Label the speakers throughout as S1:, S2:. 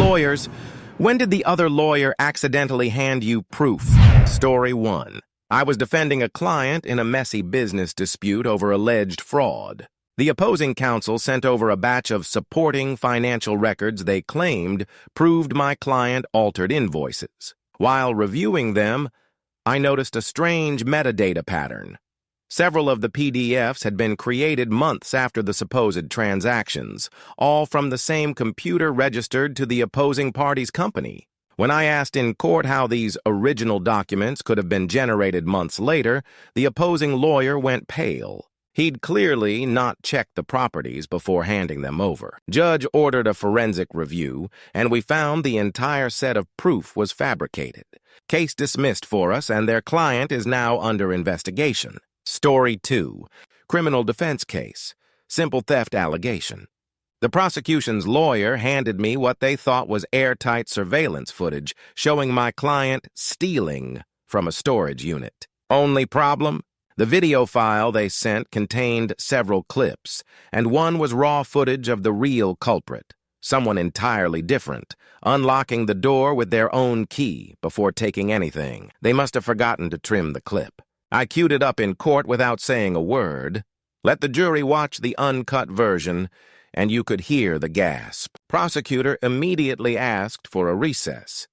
S1: Lawyers, when did the other lawyer accidentally hand you proof? Story 1. I was defending a client in a messy business dispute over alleged fraud. The opposing counsel sent over a batch of supporting financial records they claimed proved my client altered invoices. While reviewing them, I noticed a strange metadata pattern. Several of the PDFs had been created months after the supposed transactions, all from the same computer registered to the opposing party's company. When I asked in court how these original documents could have been generated months later, the opposing lawyer went pale. He'd clearly not checked the properties before handing them over. Judge ordered a forensic review, and we found the entire set of proof was fabricated. Case dismissed for us, and their client is now under investigation. Story 2. Criminal defense case. Simple theft allegation. The prosecution's lawyer handed me what they thought was airtight surveillance footage showing my client stealing from a storage unit. Only problem? The video file they sent contained several clips, and one was raw footage of the real culprit, someone entirely different, unlocking the door with their own key before taking anything. They must have forgotten to trim the clip. I queued it up in court without saying a word. Let the jury watch the uncut version, and you could hear the gasp. Prosecutor immediately asked for a recess,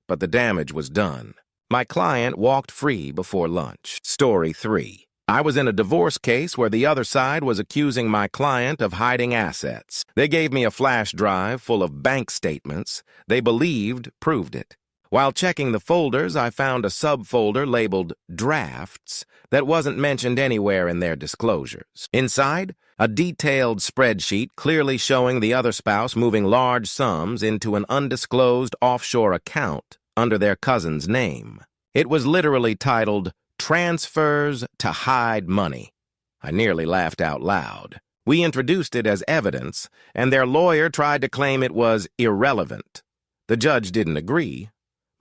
S1: but the damage was done. My client walked free before lunch. Story 3. I was in a divorce case where the other side was accusing my client of hiding assets. They gave me a flash drive full of bank statements they believed proved it. While checking the folders, I found a subfolder labeled Drafts that wasn't mentioned anywhere in their disclosures. Inside, a detailed spreadsheet clearly showing the other spouse moving large sums into an undisclosed offshore account under their cousin's name. It was literally titled, Transfers to Hide Money. I nearly laughed out loud. We introduced it as evidence, and their lawyer tried to claim it was irrelevant. The judge didn't agree.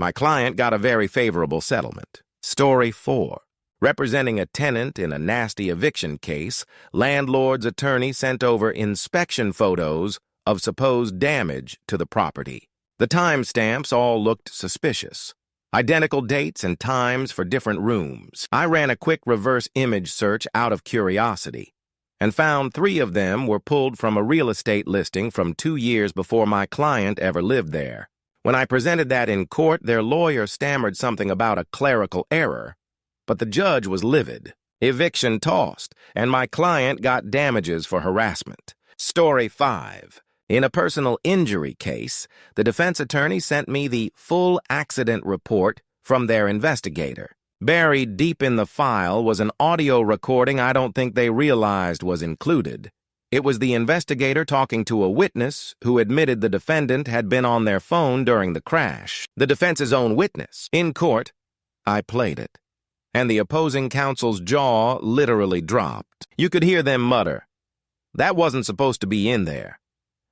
S1: My client got a very favorable settlement. Story 4. Representing a tenant in a nasty eviction case, landlord's attorney sent over inspection photos of supposed damage to the property. The timestamps all looked suspicious. Identical dates and times for different rooms. I ran a quick reverse image search out of curiosity and found 3 of them were pulled from a real estate listing from 2 years before my client ever lived there. When I presented that in court, their lawyer stammered something about a clerical error, but the judge was livid. Eviction tossed, and my client got damages for harassment. Story 5. In a personal injury case, the defense attorney sent me the full accident report from their investigator. Buried deep in the file was an audio recording I don't think they realized was included. It was the investigator talking to a witness who admitted the defendant had been on their phone during the crash. The defense's own witness. In court, I played it, and the opposing counsel's jaw literally dropped. You could hear them mutter, "That wasn't supposed to be in there."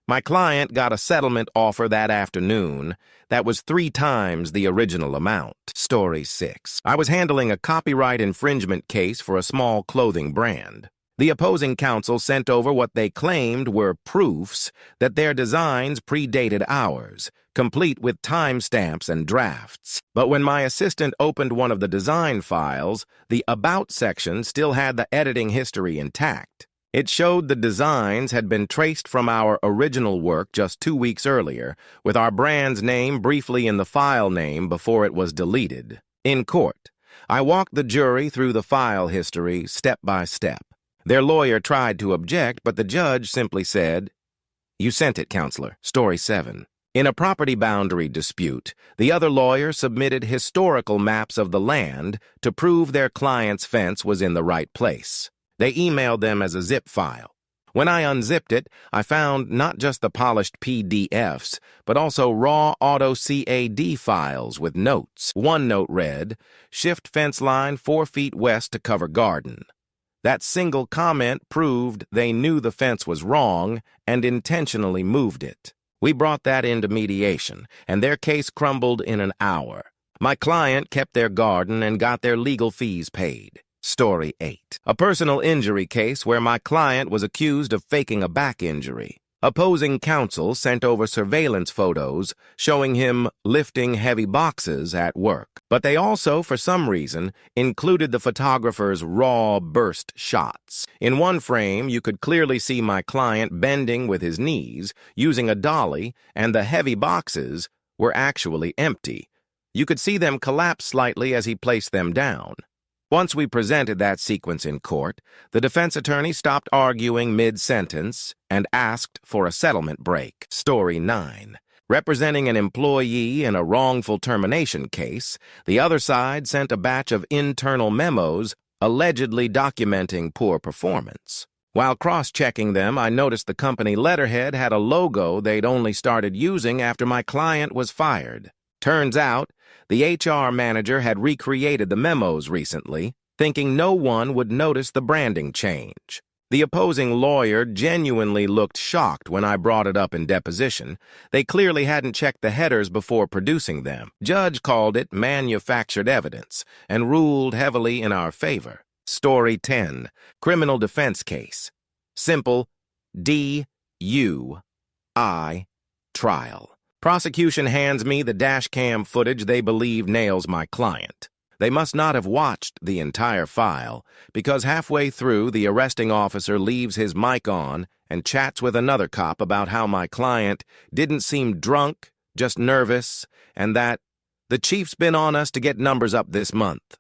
S1: My client got a settlement offer that afternoon that was 3 times the original amount. Story 6. I was handling a copyright infringement case for a small clothing brand. The opposing counsel sent over what they claimed were proofs that their designs predated ours, complete with timestamps and drafts. But when my assistant opened one of the design files, the About section still had the editing history intact. It showed the designs had been traced from our original work just 2 weeks earlier, with our brand's name briefly in the file name before it was deleted. In court, I walked the jury through the file history step by step. Their lawyer tried to object, but the judge simply said, "You sent it, counselor." Story 7. In a property boundary dispute, the other lawyer submitted historical maps of the land to prove their client's fence was in the right place. They emailed them as a zip file. When I unzipped it, I found not just the polished PDFs, but also raw AutoCAD files with notes. One note read, "Shift fence line 4 feet west to cover garden." That single comment proved they knew the fence was wrong and intentionally moved it. We brought that into mediation, and their case crumbled in an hour. My client kept their garden and got their legal fees paid. Story 8. A personal injury case where my client was accused of faking a back injury. Opposing counsel sent over surveillance photos showing him lifting heavy boxes at work. But they also, for some reason, included the photographer's raw burst shots. In one frame, you could clearly see my client bending with his knees, using a dolly, and the heavy boxes were actually empty. You could see them collapse slightly as he placed them down. Once we presented that sequence in court, the defense attorney stopped arguing mid-sentence and asked for a settlement break. Story 9. Representing an employee in a wrongful termination case, the other side sent a batch of internal memos allegedly documenting poor performance. While cross-checking them, I noticed the company letterhead had a logo they'd only started using after my client was fired. Turns out, the HR manager had recreated the memos recently, thinking no one would notice the branding change. The opposing lawyer genuinely looked shocked when I brought it up in deposition. They clearly hadn't checked the headers before producing them. Judge called it manufactured evidence and ruled heavily in our favor. Story 10. Criminal defense case. Simple DUI trial. Prosecution hands me the dash cam footage they believe nails my client. They must not have watched the entire file, because halfway through, the arresting officer leaves his mic on and chats with another cop about how my client didn't seem drunk, just nervous, and that the chief's been on us to get numbers up this month.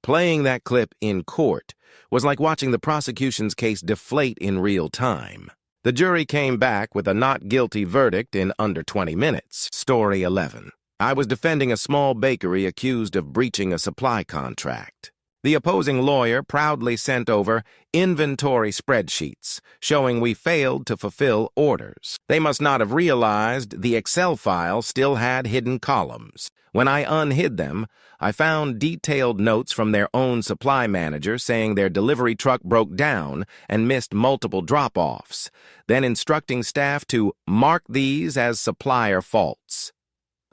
S1: Playing that clip in court was like watching the prosecution's case deflate in real time. The jury came back with a not guilty verdict in under 20 minutes. Story 11. I was defending a small bakery accused of breaching a supply contract. The opposing lawyer proudly sent over inventory spreadsheets showing we failed to fulfill orders. They must not have realized the Excel file still had hidden columns. When I unhid them, I found detailed notes from their own supply manager saying their delivery truck broke down and missed multiple drop-offs, then instructing staff to mark these as supplier faults.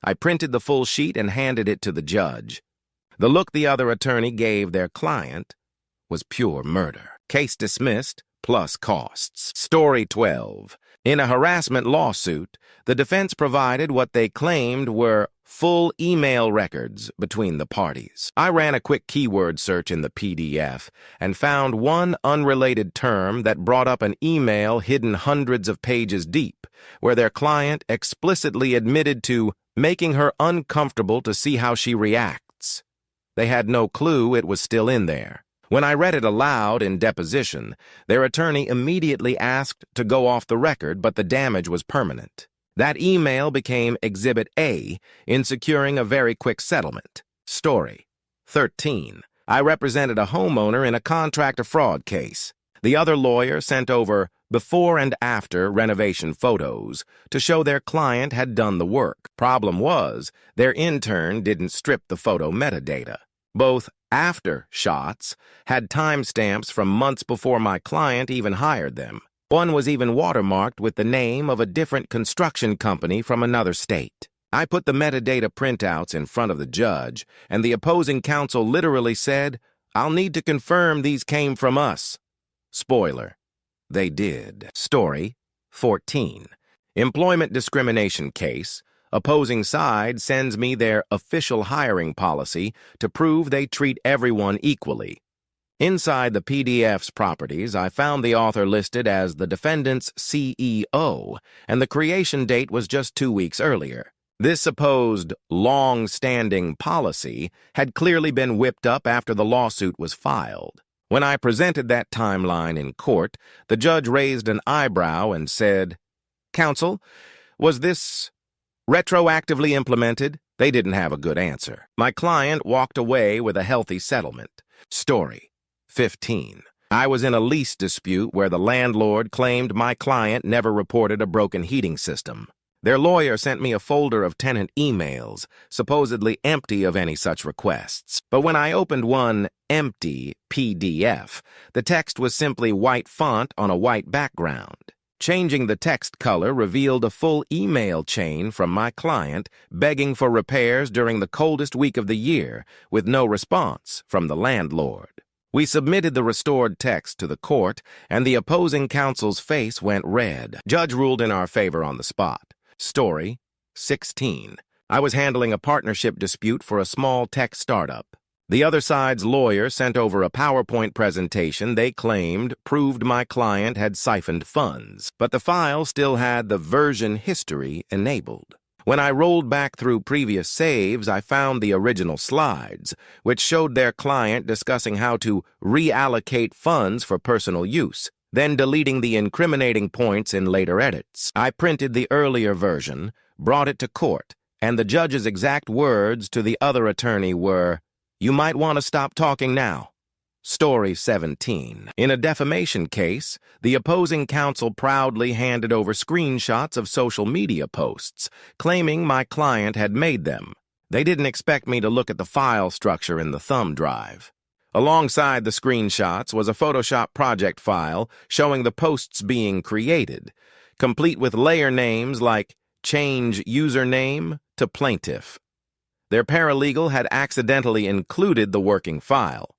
S1: I printed the full sheet and handed it to the judge. The look the other attorney gave their client was pure murder. Case dismissed, plus costs. Story 12. In a harassment lawsuit, the defense provided what they claimed were full email records between the parties. I ran a quick keyword search in the PDF and found one unrelated term that brought up an email hidden hundreds of pages deep, where their client explicitly admitted to making her uncomfortable to see how she reacts. They had no clue it was still in there. When I read it aloud in deposition, their attorney immediately asked to go off the record, but the damage was permanent. That email became Exhibit A in securing a very quick settlement. Story 13. I represented a homeowner in a contractor fraud case. The other lawyer sent over before and after renovation photos to show their client had done the work. Problem was, their intern didn't strip the photo metadata. Both after shots had timestamps from months before my client even hired them. One was even watermarked with the name of a different construction company from another state. I put the metadata printouts in front of the judge, and the opposing counsel literally said, "I'll need to confirm these came from us." Spoiler, they did. Story 14. Employment discrimination case. Opposing side sends me their official hiring policy to prove they treat everyone equally. Inside the PDF's properties, I found the author listed as the defendant's CEO, and the creation date was just 2 weeks earlier. This supposed long-standing policy had clearly been whipped up after the lawsuit was filed. When I presented that timeline in court, the judge raised an eyebrow and said, "Counsel, was this retroactively implemented?" They didn't have a good answer. My client walked away with a healthy settlement. Story 15. I was in a lease dispute where the landlord claimed my client never reported a broken heating system. Their lawyer sent me a folder of tenant emails, supposedly empty of any such requests. But when I opened one empty PDF, the text was simply white font on a white background. Changing the text color revealed a full email chain from my client begging for repairs during the coldest week of the year, with no response from the landlord. We submitted the restored text to the court, and the opposing counsel's face went red. Judge ruled in our favor on the spot. Story 16. I was handling a partnership dispute for a small tech startup. The other side's lawyer sent over a PowerPoint presentation they claimed proved my client had siphoned funds, but the file still had the version history enabled. When I rolled back through previous saves, I found the original slides, which showed their client discussing how to reallocate funds for personal use, then deleting the incriminating points in later edits. I printed the earlier version, brought it to court, and the judge's exact words to the other attorney were, "You might want to stop talking now." Story 17. In a defamation case, the opposing counsel proudly handed over screenshots of social media posts, claiming my client had made them. They didn't expect me to look at the file structure in the thumb drive. Alongside the screenshots was a Photoshop project file showing the posts being created, complete with layer names like change username to plaintiff. Their paralegal had accidentally included the working file.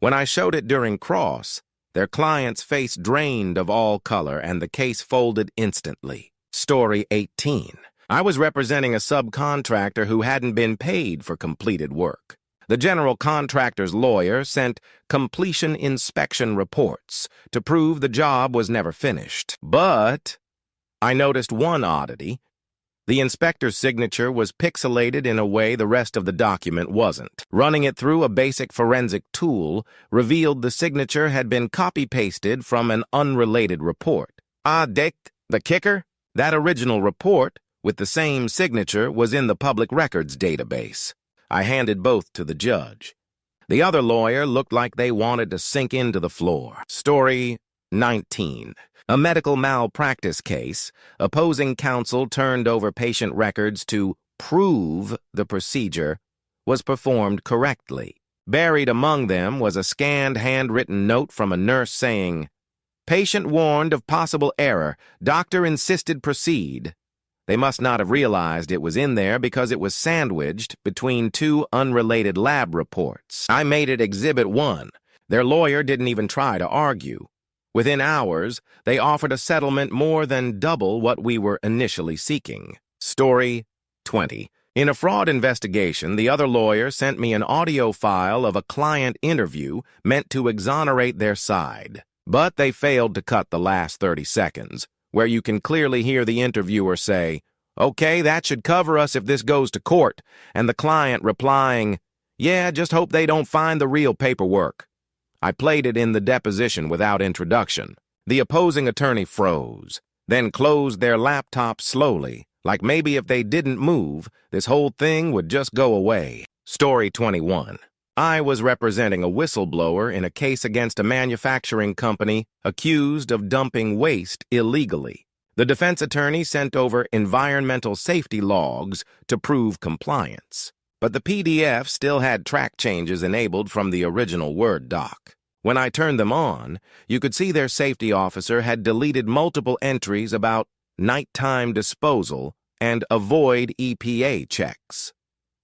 S1: When I showed it during cross, their client's face drained of all color and the case folded instantly. Story 18. I was representing a subcontractor who hadn't been paid for completed work. The general contractor's lawyer sent completion inspection reports to prove the job was never finished. But I noticed one oddity. The inspector's signature was pixelated in a way the rest of the document wasn't. Running it through a basic forensic tool revealed the signature had been copy-pasted from an unrelated report. The kicker? That original report, with the same signature, was in the public records database. I handed both to the judge. The other lawyer looked like they wanted to sink into the floor. Story 19. A medical malpractice case, opposing counsel turned over patient records to prove the procedure was performed correctly. Buried among them was a scanned handwritten note from a nurse saying, "Patient warned of possible error. Doctor insisted proceed." They must not have realized it was in there because it was sandwiched between two unrelated lab reports. I made it Exhibit 1. Their lawyer didn't even try to argue. Within hours, they offered a settlement more than double what we were initially seeking. Story 20. In a fraud investigation, the other lawyer sent me an audio file of a client interview meant to exonerate their side. But they failed to cut the last 30 seconds, where you can clearly hear the interviewer say, "Okay, that should cover us if this goes to court," and the client replying, "Yeah, just hope they don't find the real paperwork." I played it in the deposition without introduction. The opposing attorney froze, then closed their laptop slowly, like maybe if they didn't move, this whole thing would just go away. Story 21. I was representing a whistleblower in a case against a manufacturing company accused of dumping waste illegally. The defense attorney sent over environmental safety logs to prove compliance. But the PDF still had track changes enabled from the original Word doc. When I turned them on, you could see their safety officer had deleted multiple entries about nighttime disposal and avoid EPA checks.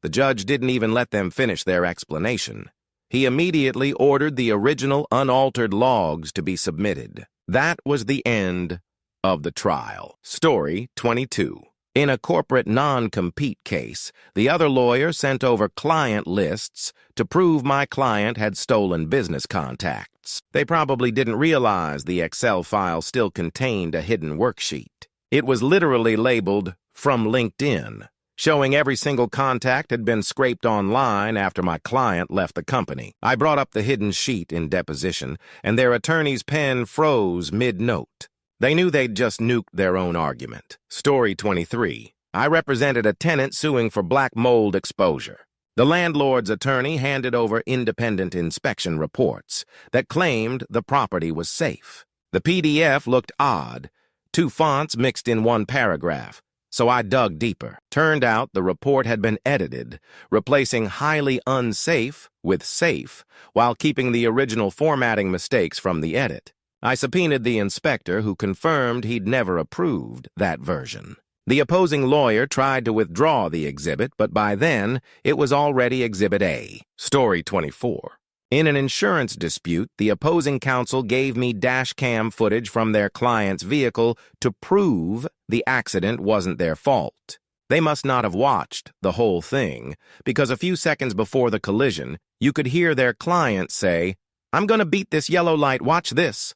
S1: The judge didn't even let them finish their explanation. He immediately ordered the original unaltered logs to be submitted. That was the end of the trial. Story 22. In a corporate non-compete case, the other lawyer sent over client lists to prove my client had stolen business contacts. They probably didn't realize the Excel file still contained a hidden worksheet. It was literally labeled "From LinkedIn," showing every single contact had been scraped online after my client left the company. I brought up the hidden sheet in deposition, and their attorney's pen froze mid-note. They knew they'd just nuked their own argument. Story 23. I represented a tenant suing for black mold exposure. The landlord's attorney handed over independent inspection reports that claimed the property was safe. The PDF looked odd, two fonts mixed in one paragraph, so I dug deeper. Turned out the report had been edited, replacing highly unsafe with safe, while keeping the original formatting mistakes from the edit. I subpoenaed the inspector, who confirmed he'd never approved that version. The opposing lawyer tried to withdraw the exhibit, but by then, it was already Exhibit A. Story 24. In an insurance dispute, the opposing counsel gave me dash cam footage from their client's vehicle to prove the accident wasn't their fault. They must not have watched the whole thing, because a few seconds before the collision, you could hear their client say, "I'm gonna beat this yellow light, watch this."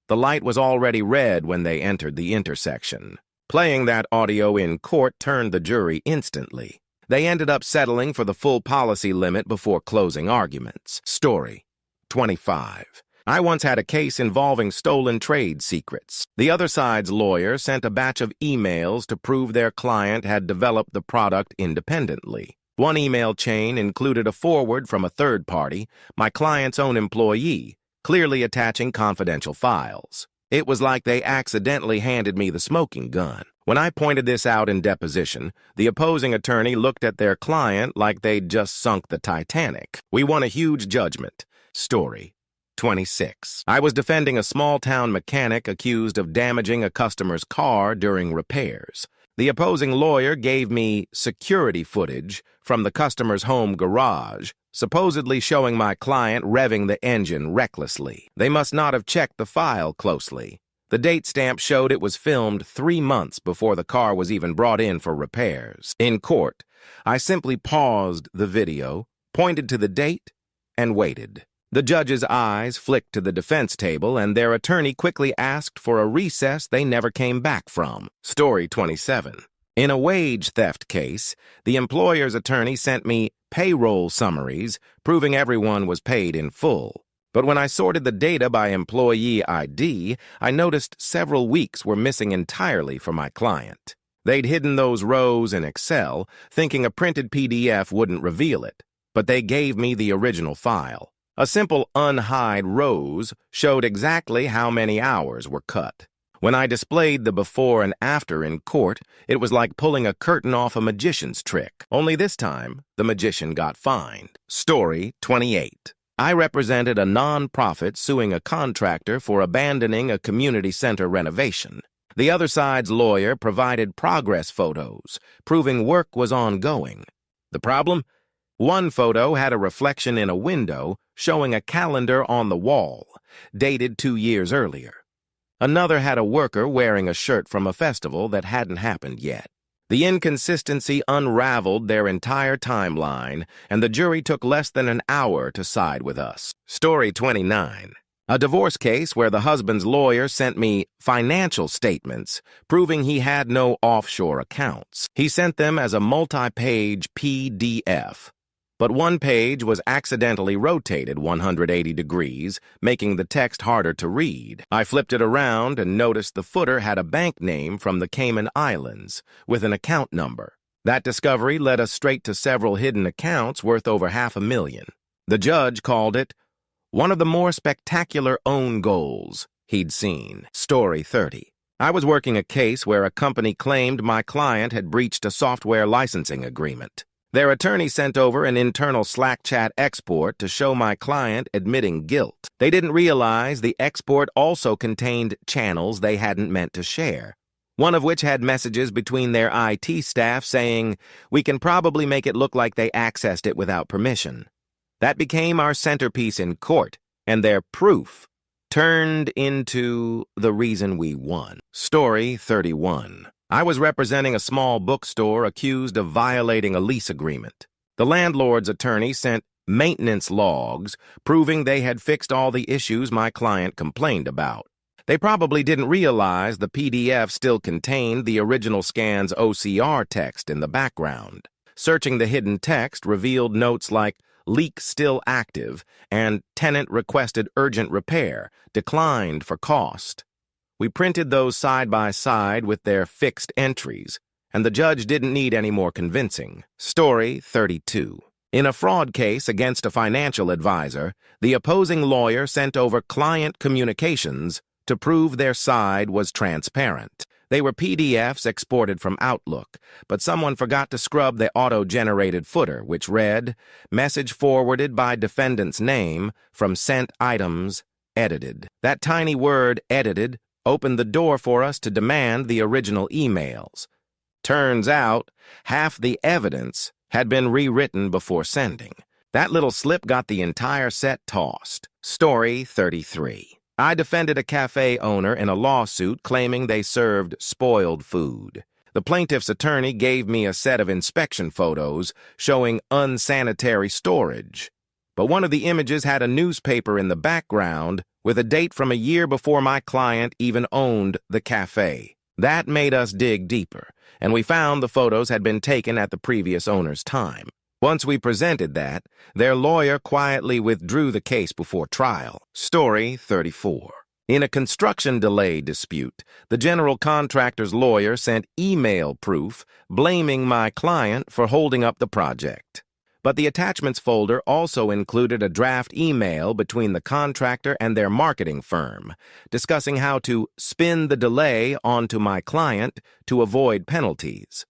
S1: The light was already red when they entered the intersection. Playing that audio in court turned the jury instantly. They ended up settling for the full policy limit before closing arguments. Story 25. I once had a case involving stolen trade secrets. The other side's lawyer sent a batch of emails to prove their client had developed the product independently. One email chain included a forward from a third party, my client's own employee, clearly attaching confidential files. It was like they accidentally handed me the smoking gun. When I pointed this out in deposition, the opposing attorney looked at their client like they'd just sunk the Titanic. We won a huge judgment. Story 26. I was defending a small-town mechanic accused of damaging a customer's car during repairs. The opposing lawyer gave me security footage from the customer's home garage, supposedly showing my client revving the engine recklessly. They must not have checked the file closely. The date stamp showed it was filmed 3 months before the car was even brought in for repairs. In court, I simply paused the video, pointed to the date, and waited. The judge's eyes flicked to the defense table, and their attorney quickly asked for a recess they never came back from. Story 27. In a wage theft case, the employer's attorney sent me payroll summaries proving everyone was paid in full. But when I sorted the data by employee ID, I noticed several weeks were missing entirely for my client. They'd hidden those rows in Excel, thinking a printed PDF wouldn't reveal it, but they gave me the original file. A simple unhide rows showed exactly how many hours were cut. When I displayed the before and after in court, it was like pulling a curtain off a magician's trick. Only this time, the magician got fined. Story 28. I represented a non-profit suing a contractor for abandoning a community center renovation. The other side's lawyer provided progress photos, proving work was ongoing. The problem? One photo had a reflection in a window showing a calendar on the wall, dated 2 years earlier. Another had a worker wearing a shirt from a festival that hadn't happened yet. The inconsistency unraveled their entire timeline, and the jury took less than an hour to side with us. Story 29. A divorce case where the husband's lawyer sent me financial statements proving he had no offshore accounts. He sent them as a multi-page PDF. But one page was accidentally rotated 180 degrees, making the text harder to read. I flipped it around and noticed the footer had a bank name from the Cayman Islands, with an account number. That discovery led us straight to several hidden accounts worth over $500,000. The judge called it one of the more spectacular own goals he'd seen. Story 30. I was working a case where a company claimed my client had breached a software licensing agreement. Their attorney sent over an internal Slack chat export to show my client admitting guilt. They didn't realize the export also contained channels they hadn't meant to share, one of which had messages between their IT staff saying, "We can probably make it look like they accessed it without permission." That became our centerpiece in court, and their proof turned into the reason we won. Story 31. I was representing a small bookstore accused of violating a lease agreement. The landlord's attorney sent maintenance logs proving they had fixed all the issues my client complained about. They probably didn't realize the PDF still contained the original scan's OCR text in the background. Searching the hidden text revealed notes like "leak still active" and "tenant requested urgent repair, declined for cost." We printed those side by side with their fixed entries, and the judge didn't need any more convincing. Story 32. In a fraud case against a financial advisor, the opposing lawyer sent over client communications to prove their side was transparent. They were PDFs exported from Outlook, but someone forgot to scrub the auto-generated footer, which read, "Message forwarded by defendant's name from sent items, edited." That tiny word, edited, opened the door for us to demand the original emails. Turns out, half the evidence had been rewritten before sending. That little slip got the entire set tossed. Story 33. I defended a cafe owner in a lawsuit claiming they served spoiled food. The plaintiff's attorney gave me a set of inspection photos showing unsanitary storage. But one of the images had a newspaper in the background with a date from a year before my client even owned the cafe. That made us dig deeper, and we found the photos had been taken at the previous owner's time. Once we presented that, their lawyer quietly withdrew the case before trial. Story 34. In a construction delay dispute, the general contractor's lawyer sent email proof blaming my client for holding up the project. But the attachments folder also included a draft email between the contractor and their marketing firm, discussing how to spin the delay onto my client to avoid penalties.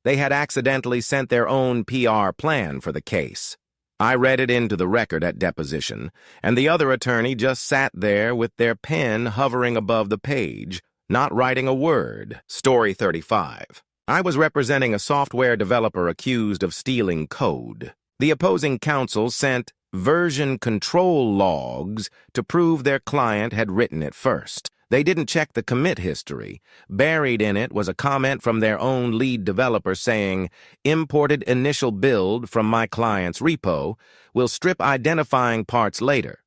S1: They had accidentally sent their own PR plan for the case. I read it into the record at deposition, and the other attorney just sat there with their pen hovering above the page, not writing a word. Story 35. I was representing a software developer accused of stealing code. The opposing counsel sent version control logs to prove their client had written it first. They didn't check the commit history. Buried in it was a comment from their own lead developer saying, "Imported initial build from my client's repo. Will strip identifying parts later."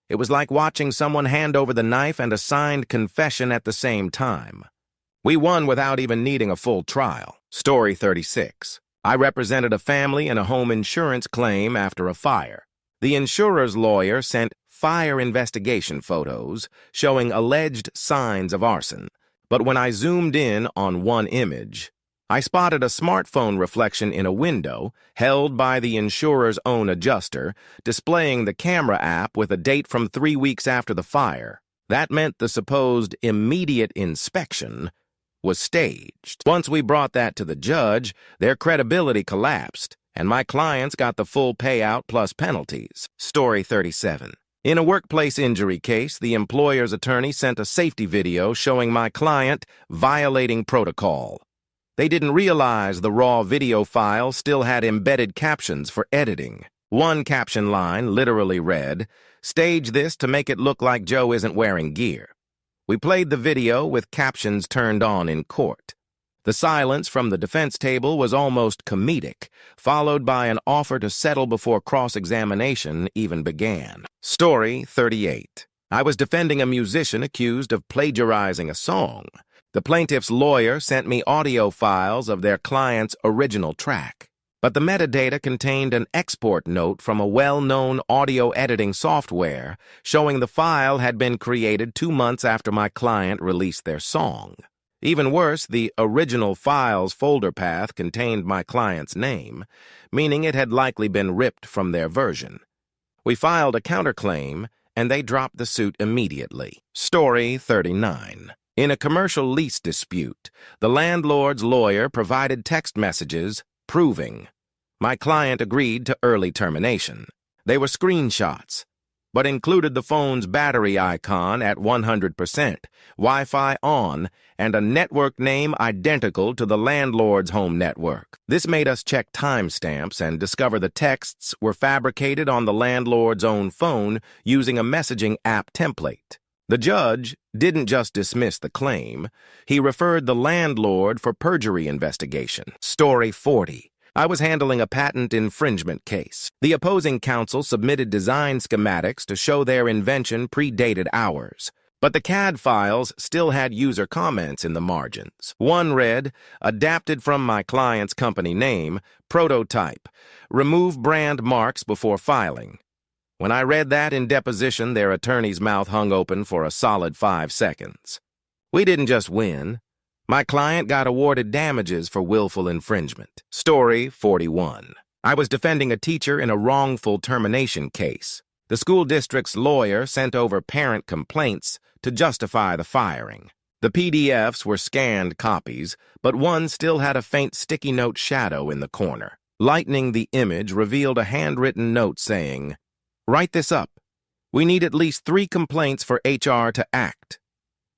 S1: It was like watching someone hand over the knife and a signed confession at the same time. We won without even needing a full trial. Story 36. I represented a family in a home insurance claim after a fire. The insurer's lawyer sent fire investigation photos showing alleged signs of arson. But when I zoomed in on one image, I spotted a smartphone reflection in a window held by the insurer's own adjuster, displaying the camera app with a date from 3 weeks after the fire. That meant the supposed immediate inspection was staged. Once we brought that to the judge, their credibility collapsed, and my clients got the full payout plus penalties. Story 37. In a workplace injury case, the employer's attorney sent a safety video showing my client violating protocol. They didn't realize the raw video file still had embedded captions for editing. One caption line literally read, "Stage this to make it look like Joe isn't wearing gear." We played the video with captions turned on in court. The silence from the defense table was almost comedic, followed by an offer to settle before cross-examination even began. Story 38. I was defending a musician accused of plagiarizing a song. The plaintiff's lawyer sent me audio files of their client's original track. But the metadata contained an export note from a well-known audio editing software showing the file had been created 2 months after my client released their song. Even worse, the original file's folder path contained my client's name, meaning it had likely been ripped from their version. We filed a counterclaim, and they dropped the suit immediately. Story 39. In a commercial lease dispute, the landlord's lawyer provided text messages proving my client agreed to early termination. They were screenshots, but included the phone's battery icon at 100%, Wi-Fi on, and a network name identical to the landlord's home network. This made us check timestamps and discover the texts were fabricated on the landlord's own phone using a messaging app template. The judge didn't just dismiss the claim, he referred the landlord for perjury investigation. Story 40. I was handling a patent infringement case. The opposing counsel submitted design schematics to show their invention predated ours, but the CAD files still had user comments in the margins. One read, "Adapted from my client's company name, prototype. Remove brand marks before filing." When I read that in deposition, their attorney's mouth hung open for a solid 5 seconds. We didn't just win. My client got awarded damages for willful infringement. Story 41. I was defending a teacher in a wrongful termination case. The school district's lawyer sent over parent complaints to justify the firing. The PDFs were scanned copies, but one still had a faint sticky note shadow in the corner. Lightening the image revealed a handwritten note saying, "Write this up. We need at least 3 complaints for HR to act."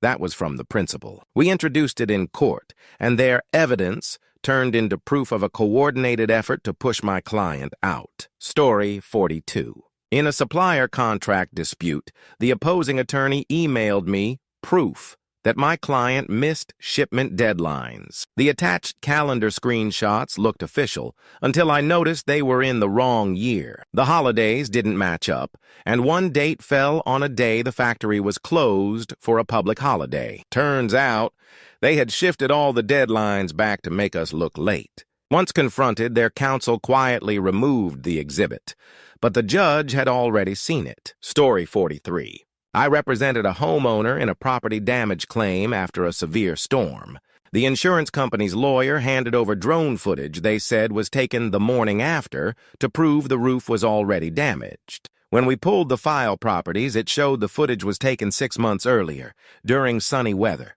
S1: That was from the principal. We introduced it in court, and their evidence turned into proof of a coordinated effort to push my client out. Story 42. In a supplier contract dispute, the opposing attorney emailed me proof that my client missed shipment deadlines. The attached calendar screenshots looked official until I noticed they were in the wrong year. The holidays didn't match up, and one date fell on a day the factory was closed for a public holiday. Turns out, they had shifted all the deadlines back to make us look late. Once confronted, their counsel quietly removed the exhibit, but the judge had already seen it. Story 43. I represented a homeowner in a property damage claim after a severe storm. The insurance company's lawyer handed over drone footage they said was taken the morning after to prove the roof was already damaged. When we pulled the file properties, it showed the footage was taken 6 months earlier, during sunny weather.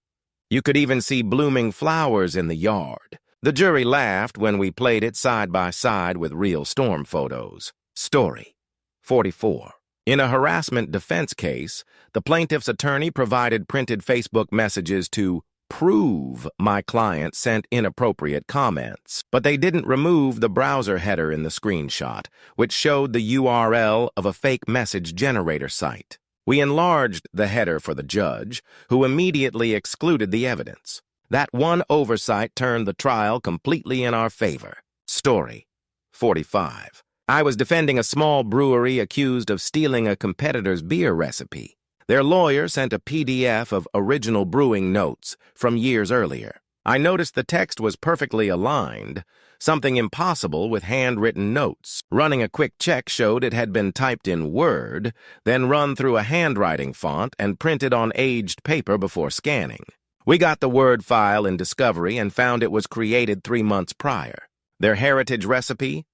S1: You could even see blooming flowers in the yard. The jury laughed when we played it side by side with real storm photos. Story 44. In a harassment defense case, the plaintiff's attorney provided printed Facebook messages to prove my client sent inappropriate comments, but they didn't remove the browser header in the screenshot, which showed the URL of a fake message generator site. We enlarged the header for the judge, who immediately excluded the evidence. That one oversight turned the trial completely in our favor. Story 45. I was defending a small brewery accused of stealing a competitor's beer recipe. Their lawyer sent a PDF of original brewing notes from years earlier. I noticed the text was perfectly aligned, something impossible with handwritten notes. Running a quick check showed it had been typed in Word, then run through a handwriting font and printed on aged paper before scanning. We got the Word file in Discovery and found it was created 3 months prior. Their heritage recipe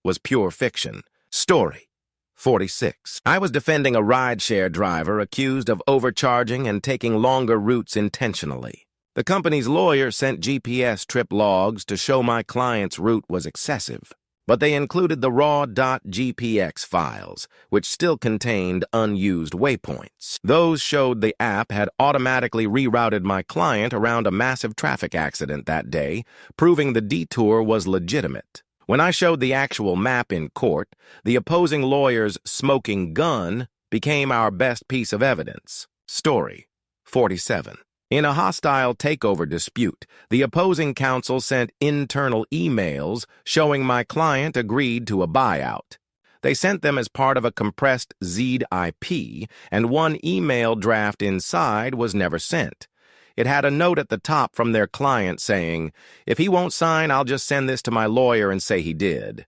S1: was pure fiction. Story 46. I was defending a rideshare driver accused of overcharging and taking longer routes intentionally. The company's lawyer sent GPS trip logs to show my client's route was excessive, but they included the raw.gpx files, which still contained unused waypoints. Those showed the app had automatically rerouted my client around a massive traffic accident that day, proving the detour was legitimate. When I showed the actual map in court, the opposing lawyer's smoking gun became our best piece of evidence. Story 47. In a hostile takeover dispute, the opposing counsel sent internal emails showing my client agreed to a buyout. They sent them as part of a compressed ZIP, and one email draft inside was never sent. It had a note at the top from their client saying, "If he won't sign, I'll just send this to my lawyer and say he did."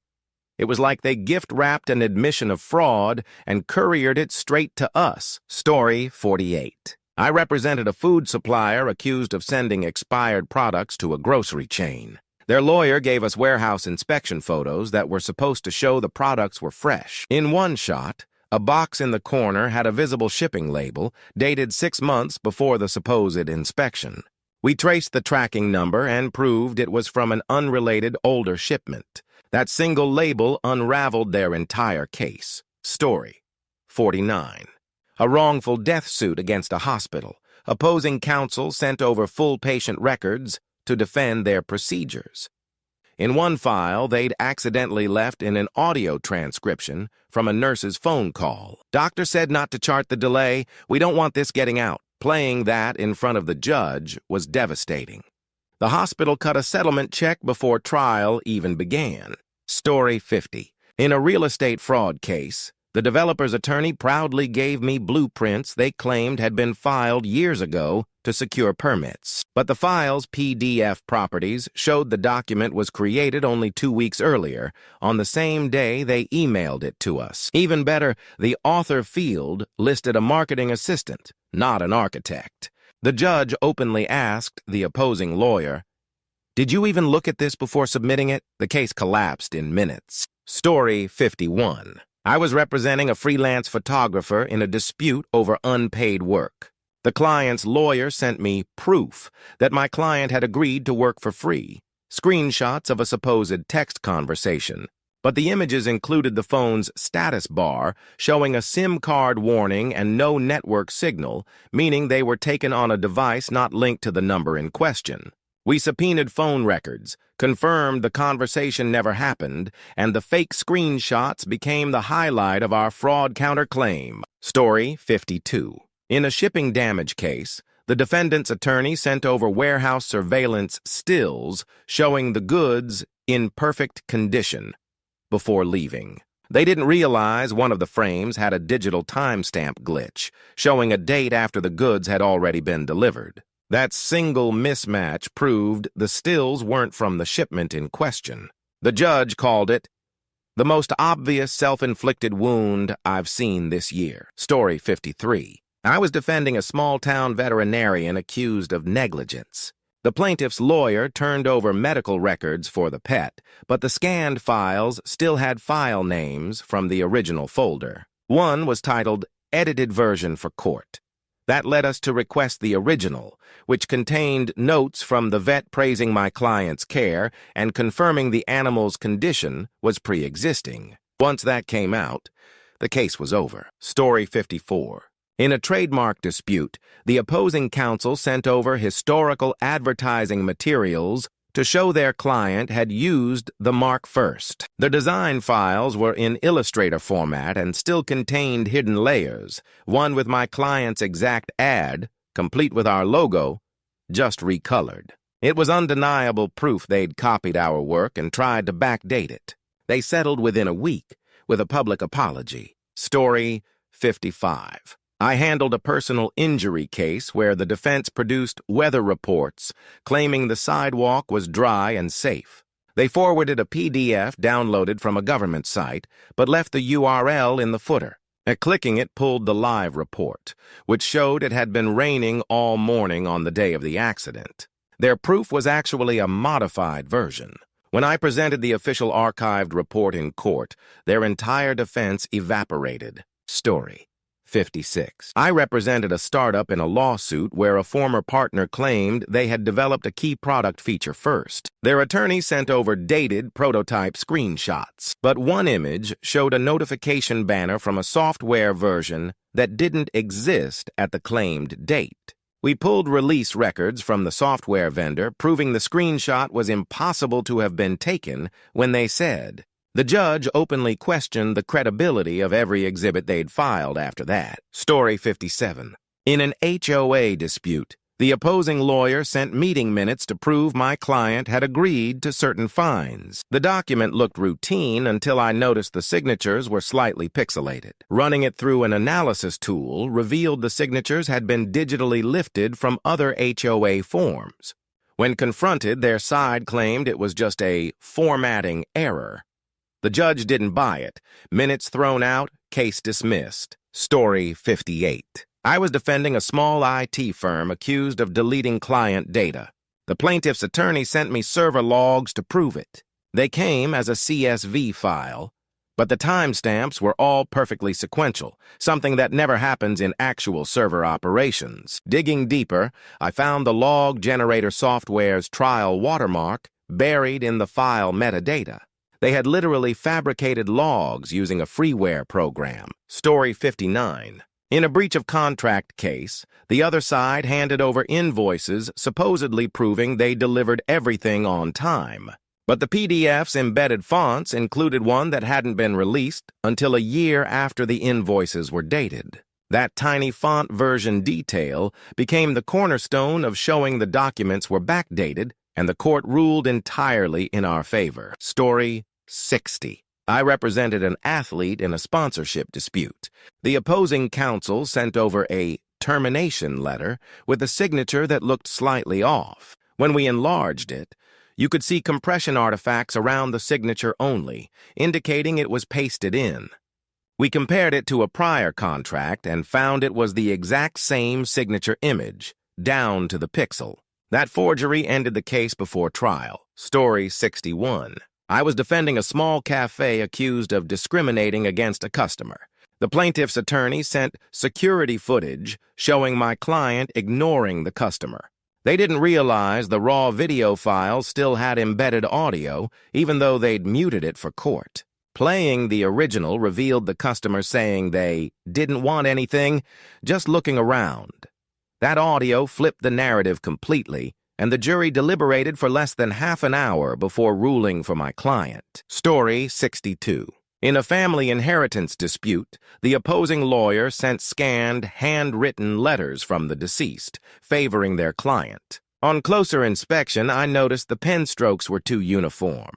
S1: It was like they gift-wrapped an admission of fraud and couriered it straight to us. Story 48. I represented a food supplier accused of sending expired products to a grocery chain. Their lawyer gave us warehouse inspection photos that were supposed to show the products were fresh. In one shot, a box in the corner had a visible shipping label, dated 6 months before the supposed inspection. We traced the tracking number and proved it was from an unrelated older shipment. That single label unraveled their entire case. Story 49. A wrongful death suit against a hospital. Opposing counsel sent over full patient records to defend their procedures. In one file, they'd accidentally left in an audio transcription from a nurse's phone call. Doctor said not to chart the delay. We don't want this getting out. Playing that in front of the judge was devastating. The hospital cut a settlement check before trial even began. Story 50. In a real estate fraud case, the developer's attorney proudly gave me blueprints they claimed had been filed years ago to secure permits. But the file's PDF properties showed the document was created only 2 weeks earlier, on the same day they emailed it to us. Even better, the author field listed a marketing assistant, not an architect. The judge openly asked the opposing lawyer, "Did you even look at this before submitting it?" The case collapsed in minutes. Story 51. I was representing a freelance photographer in a dispute over unpaid work. The client's lawyer sent me proof that my client had agreed to work for free, screenshots of a supposed text conversation, but the images included the phone's status bar showing a SIM card warning and no network signal, meaning they were taken on a device not linked to the number in question. We subpoenaed phone records, confirmed the conversation never happened, and the fake screenshots became the highlight of our fraud counterclaim. Story 52. In a shipping damage case, the defendant's attorney sent over warehouse surveillance stills showing the goods in perfect condition before leaving. They didn't realize one of the frames had a digital timestamp glitch, showing a date after the goods had already been delivered. That single mismatch proved the stills weren't from the shipment in question. The judge called it the most obvious self-inflicted wound I've seen this year. Story 53. I was defending a small-town veterinarian accused of negligence. The plaintiff's lawyer turned over medical records for the pet, but the scanned files still had file names from the original folder. One was titled Edited Version for Court. That led us to request the original, which contained notes from the vet praising my client's care and confirming the animal's condition was pre-existing. Once that came out, the case was over. Story 54. In a trademark dispute, the opposing counsel sent over historical advertising materials to show their client had used the mark first. The design files were in Illustrator format and still contained hidden layers, one with my client's exact ad, complete with our logo, just recolored. It was undeniable proof they'd copied our work and tried to backdate it. They settled within a week with a public apology. Story 55. I handled a personal injury case where the defense produced weather reports claiming the sidewalk was dry and safe. They forwarded a PDF downloaded from a government site, but left the URL in the footer. Clicking it pulled the live report, which showed it had been raining all morning on the day of the accident. Their proof was actually a modified version. When I presented the official archived report in court, their entire defense evaporated. Story 56. I represented a startup in a lawsuit where a former partner claimed they had developed a key product feature first. Their attorney sent over dated prototype screenshots, but one image showed a notification banner from a software version that didn't exist at the claimed date. We pulled release records from the software vendor, proving the screenshot was impossible to have been taken when they said. The judge openly questioned the credibility of every exhibit they'd filed after that. Story 57. In an HOA dispute, the opposing lawyer sent meeting minutes to prove my client had agreed to certain fines. The document looked routine until I noticed the signatures were slightly pixelated. Running it through an analysis tool revealed the signatures had been digitally lifted from other HOA forms. When confronted, their side claimed it was just a formatting error. The judge didn't buy it. Minutes thrown out, case dismissed. Story 58. I was defending a small IT firm accused of deleting client data. The plaintiff's attorney sent me server logs to prove it. They came as a CSV file, but the timestamps were all perfectly sequential, something that never happens in actual server operations. Digging deeper, I found the log generator software's trial watermark buried in the file metadata. They had literally fabricated logs using a freeware program. Story 59. In a breach of contract case, the other side handed over invoices supposedly proving they delivered everything on time. But the PDF's embedded fonts included one that hadn't been released until a year after the invoices were dated. That tiny font version detail became the cornerstone of showing the documents were backdated, and the court ruled entirely in our favor. Story 60. I represented an athlete in a sponsorship dispute. The opposing counsel sent over a termination letter with a signature that looked slightly off. When we enlarged it, you could see compression artifacts around the signature only, indicating it was pasted in. We compared it to a prior contract and found it was the exact same signature image, down to the pixel. That forgery ended the case before trial. Story 61. I was defending a small cafe accused of discriminating against a customer. The plaintiff's attorney sent security footage showing my client ignoring the customer. They didn't realize the raw video files still had embedded audio, even though they'd muted it for court. Playing the original revealed the customer saying they didn't want anything, just looking around. That audio flipped the narrative completely, and the jury deliberated for less than half an hour before ruling for my client. Story 62. In a family inheritance dispute, the opposing lawyer sent scanned, handwritten letters from the deceased, favoring their client. On closer inspection, I noticed the pen strokes were too uniform,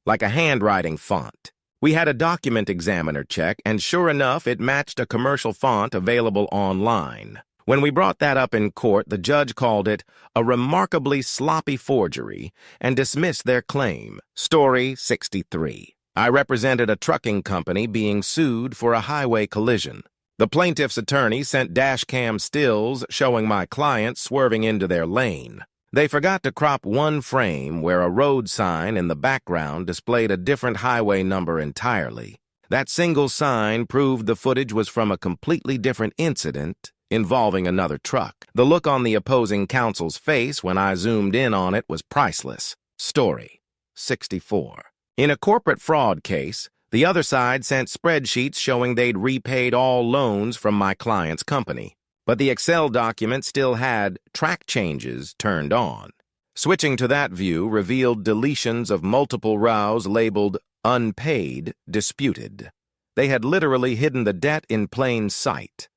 S1: like a handwriting font. We had a document examiner check, and sure enough, it matched a commercial font available online. When we brought that up in court, the judge called it a remarkably sloppy forgery and dismissed their claim. Story 63. I represented a trucking company being sued for a highway collision. The plaintiff's attorney sent dashcam stills showing my client swerving into their lane. They forgot to crop one frame where a road sign in the background displayed a different highway number entirely. That single sign proved the footage was from a completely different incident involving another truck. The look on the opposing counsel's face when I zoomed in on it was priceless. Story 64. In a corporate fraud case, the other side sent spreadsheets showing they'd repaid all loans from my client's company, but the Excel document still had track changes turned on. Switching to that view revealed deletions of multiple rows labeled unpaid, disputed. They had literally hidden the debt in plain sight.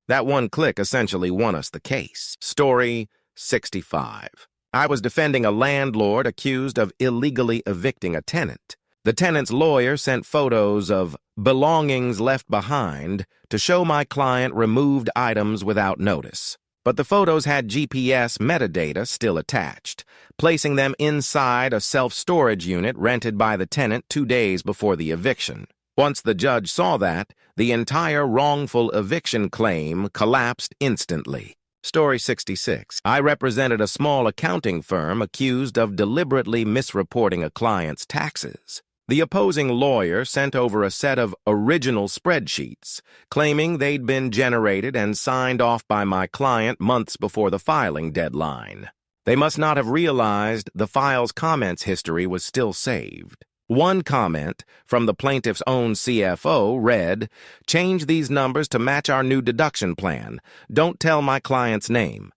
S1: That one click essentially won us the case. Story 65. I was defending a landlord accused of illegally evicting a tenant. The tenant's lawyer sent photos of belongings left behind to show my client removed items without notice. But the photos had GPS metadata still attached, placing them inside a self-storage unit rented by the tenant 2 days before the eviction. Once the judge saw that, the entire wrongful eviction claim collapsed instantly. Story 66. I represented a small accounting firm accused of deliberately misreporting a client's taxes. The opposing lawyer sent over a set of original spreadsheets, claiming they'd been generated and signed off by my client months before the filing deadline. They must not have realized the file's comments history was still saved. One comment from the plaintiff's own CFO read, "Change these numbers to match our new deduction plan. Don't tell my client's name."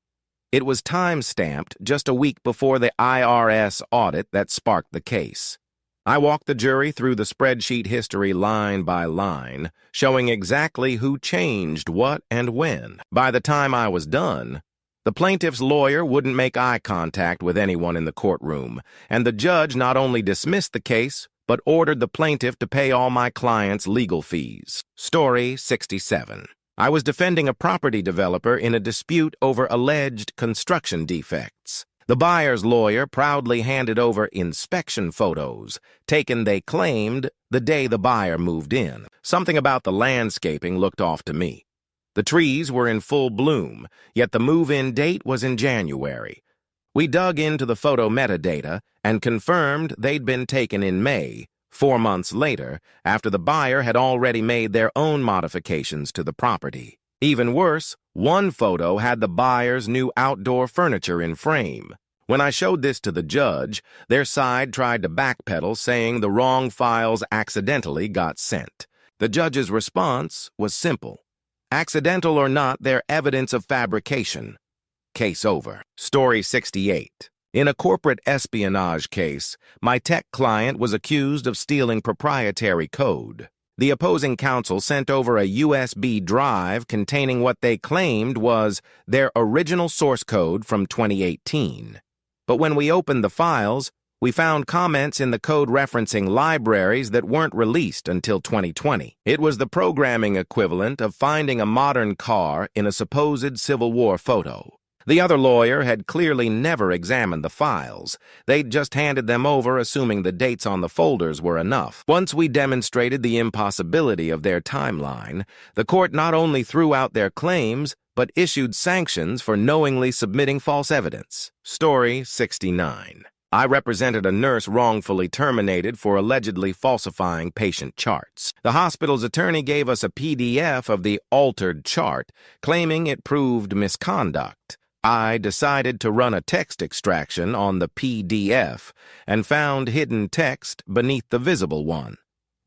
S1: It was time-stamped just a week before the IRS audit that sparked the case. I walked the jury through the spreadsheet history line by line, showing exactly who changed what and when. By the time I was done, the plaintiff's lawyer wouldn't make eye contact with anyone in the courtroom, and the judge not only dismissed the case, but ordered the plaintiff to pay all my client's legal fees. Story 67. I was defending a property developer in a dispute over alleged construction defects. The buyer's lawyer proudly handed over inspection photos, taken, they claimed, the day the buyer moved in. Something about the landscaping looked off to me. The trees were in full bloom, yet the move-in date was in January. We dug into the photo metadata and confirmed they'd been taken in May, 4 months later, after the buyer had already made their own modifications to the property. Even worse, one photo had the buyer's new outdoor furniture in frame. When I showed this to the judge, their side tried to backpedal, saying the wrong files accidentally got sent. The judge's response was simple. Accidental or not, they're evidence of fabrication. Case over. Story 68. In a corporate espionage case, my tech client was accused of stealing proprietary code. The opposing counsel sent over a USB drive containing what they claimed was their original source code from 2018. But when we opened the files, we found comments in the code referencing libraries that weren't released until 2020. It was the programming equivalent of finding a modern car in a supposed Civil War photo. The other lawyer had clearly never examined the files. They'd just handed them over, assuming the dates on the folders were enough. Once we demonstrated the impossibility of their timeline, the court not only threw out their claims, but issued sanctions for knowingly submitting false evidence. Story 69. I represented a nurse wrongfully terminated for allegedly falsifying patient charts. The hospital's attorney gave us a PDF of the altered chart, claiming it proved misconduct. I decided to run a text extraction on the PDF and found hidden text beneath the visible one.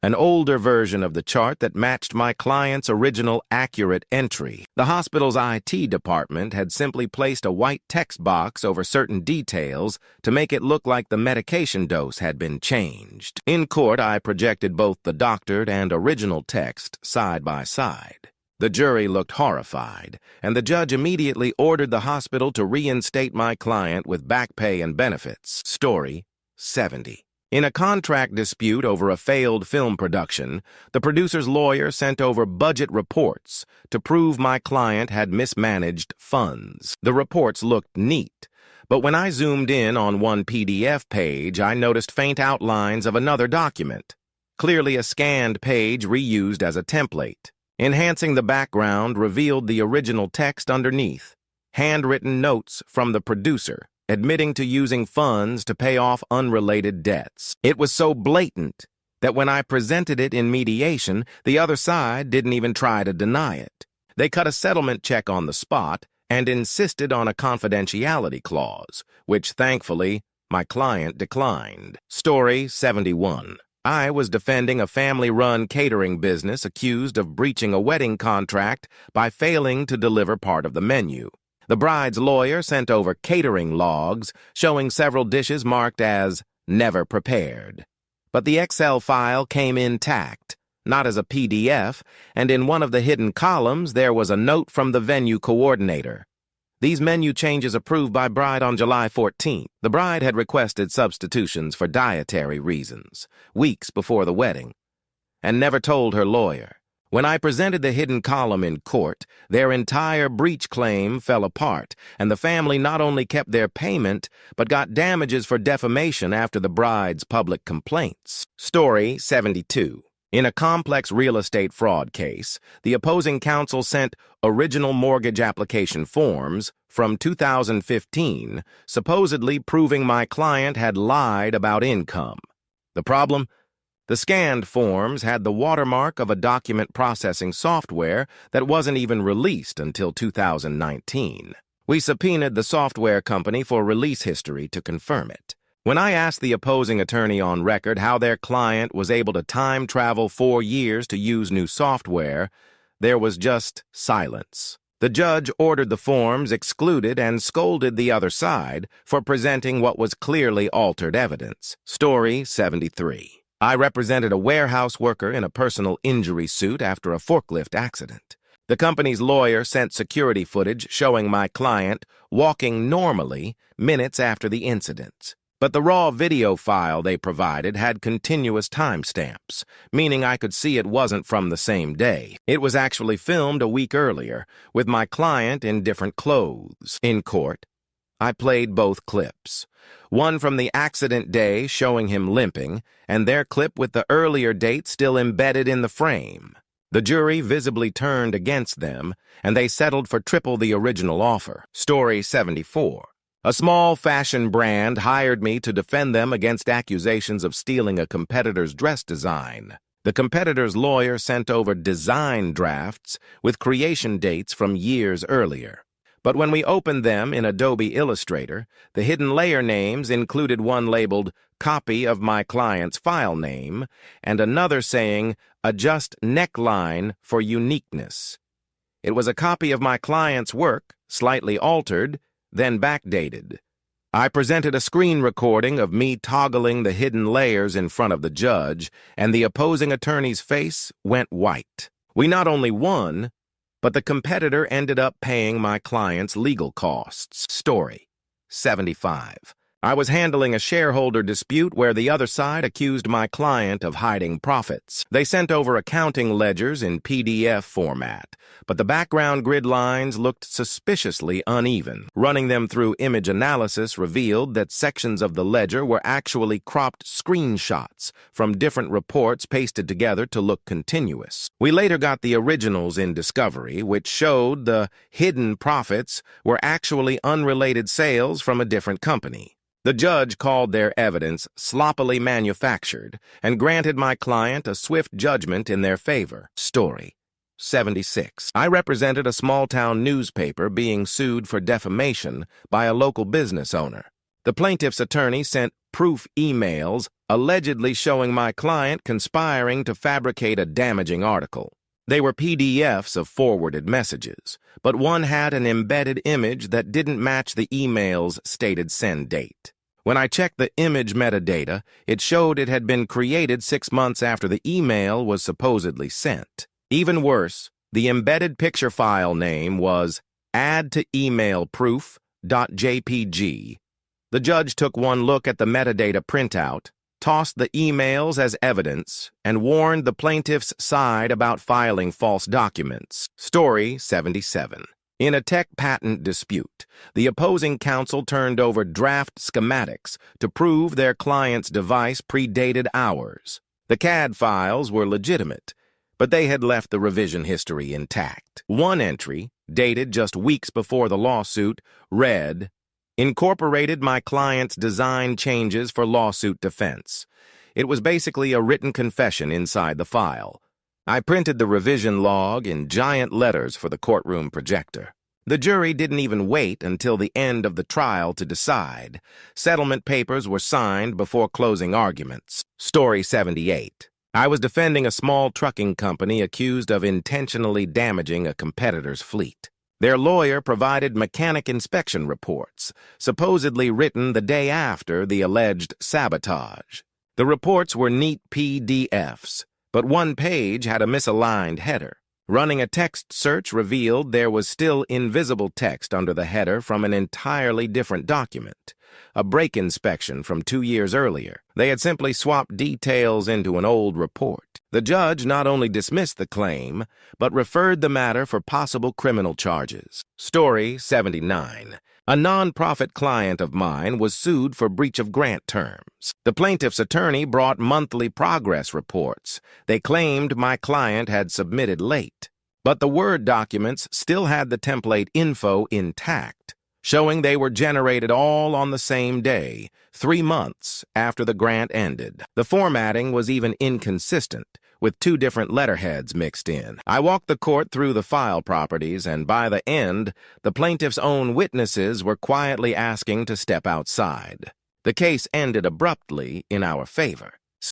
S1: an older version of the chart that matched my client's original accurate entry. The hospital's IT department had simply placed a white text box over certain details to make it look like the medication dose had been changed. In court, I projected both the doctored and original text side by side. The jury looked horrified, and the judge immediately ordered the hospital to reinstate my client with back pay and benefits. Story 70. In a contract dispute over a failed film production, the producer's lawyer sent over budget reports to prove my client had mismanaged funds. The reports looked neat, but when I zoomed in on one PDF page, I noticed faint outlines of another document, clearly a scanned page reused as a template. Enhancing the background revealed the original text underneath, handwritten notes from the producer, admitting to using funds to pay off unrelated debts. It was so blatant that when I presented it in mediation, the other side didn't even try to deny it. They cut a settlement check on the spot and insisted on a confidentiality clause, which thankfully my client declined. Story 71. I was defending a family-run catering business accused of breaching a wedding contract by failing to deliver part of the menu. The bride's lawyer sent over catering logs showing several dishes marked as never prepared. But the Excel file came intact, not as a PDF, and in one of the hidden columns there was a note from the venue coordinator. These menu changes approved by bride on July 14th. The bride had requested substitutions for dietary reasons, weeks before the wedding, and never told her lawyer. When I presented the hidden column in court, their entire breach claim fell apart, and the family not only kept their payment, but got damages for defamation after the bride's public complaints. Story 72. In a complex real estate fraud case, the opposing counsel sent original mortgage application forms from 2015, supposedly proving my client had lied about income. The problem? The scanned forms had the watermark of a document processing software that wasn't even released until 2019. We subpoenaed the software company for release history to confirm it. When I asked the opposing attorney on record how their client was able to time travel 4 years to use new software, there was just silence. The judge ordered the forms excluded and scolded the other side for presenting what was clearly altered evidence. Story 73. I represented a warehouse worker in a personal injury suit after a forklift accident. The company's lawyer sent security footage showing my client walking normally minutes after the incident. But the raw video file they provided had continuous timestamps, meaning I could see it wasn't from the same day. It was actually filmed a week earlier, with my client in different clothes. In court, I played both clips. One from the accident day showing him limping, and their clip with the earlier date still embedded in the frame. The jury visibly turned against them, and they settled for triple the original offer. Story 74. A small fashion brand hired me to defend them against accusations of stealing a competitor's dress design. The competitor's lawyer sent over design drafts with creation dates from years earlier. But when we opened them in Adobe Illustrator, the hidden layer names included one labeled "Copy of my client's file name" and another saying "Adjust neckline for uniqueness." It was a copy of my client's work, slightly altered, then backdated. I presented a screen recording of me toggling the hidden layers in front of the judge, and the opposing attorney's face went white. We not only won, but the competitor ended up paying my client's legal costs. Story 75. I was handling a shareholder dispute where the other side accused my client of hiding profits. They sent over accounting ledgers in PDF format, but the background grid lines looked suspiciously uneven. Running them through image analysis revealed that sections of the ledger were actually cropped screenshots from different reports pasted together to look continuous. We later got the originals in discovery, which showed the hidden profits were actually unrelated sales from a different company. The judge called their evidence sloppily manufactured and granted my client a swift judgment in their favor. Story 76. I represented a small-town newspaper being sued for defamation by a local business owner. The plaintiff's attorney sent proof emails allegedly showing my client conspiring to fabricate a damaging article. They were PDFs of forwarded messages, but one had an embedded image that didn't match the email's stated send date. When I checked the image metadata, it showed it had been created 6 months after the email was supposedly sent. Even worse, the embedded picture file name was add-to-email-proof.jpg. The judge took one look at the metadata printout, tossed the emails as evidence, and warned the plaintiff's side about filing false documents. Story 77. In a tech patent dispute, the opposing counsel turned over draft schematics to prove their client's device predated ours. The CAD files were legitimate, but they had left the revision history intact. One entry, dated just weeks before the lawsuit, read, "Incorporated my client's design changes for lawsuit defense." It was basically a written confession inside the file. I printed the revision log in giant letters for the courtroom projector. The jury didn't even wait until the end of the trial to decide. Settlement papers were signed before closing arguments. Story 78. I was defending a small trucking company accused of intentionally damaging a competitor's fleet. Their lawyer provided mechanic inspection reports, supposedly written the day after the alleged sabotage. The reports were neat PDFs, but one page had a misaligned header. Running a text search revealed there was still invisible text under the header from an entirely different document, a brake inspection from 2 years earlier. They had simply swapped details into an old report. The judge not only dismissed the claim, but referred the matter for possible criminal charges. Story 79. A non-profit client of mine was sued for breach of grant terms. The plaintiff's attorney brought monthly progress reports. They claimed my client had submitted late, but the Word documents still had the template info intact, showing they were generated all on the same day, 3 months after the grant ended. The formatting was even inconsistent, with 2 different letterheads mixed in. I walked the court through the file properties, and by the end, the plaintiff's own witnesses were quietly asking to step outside. The case ended abruptly in our favor.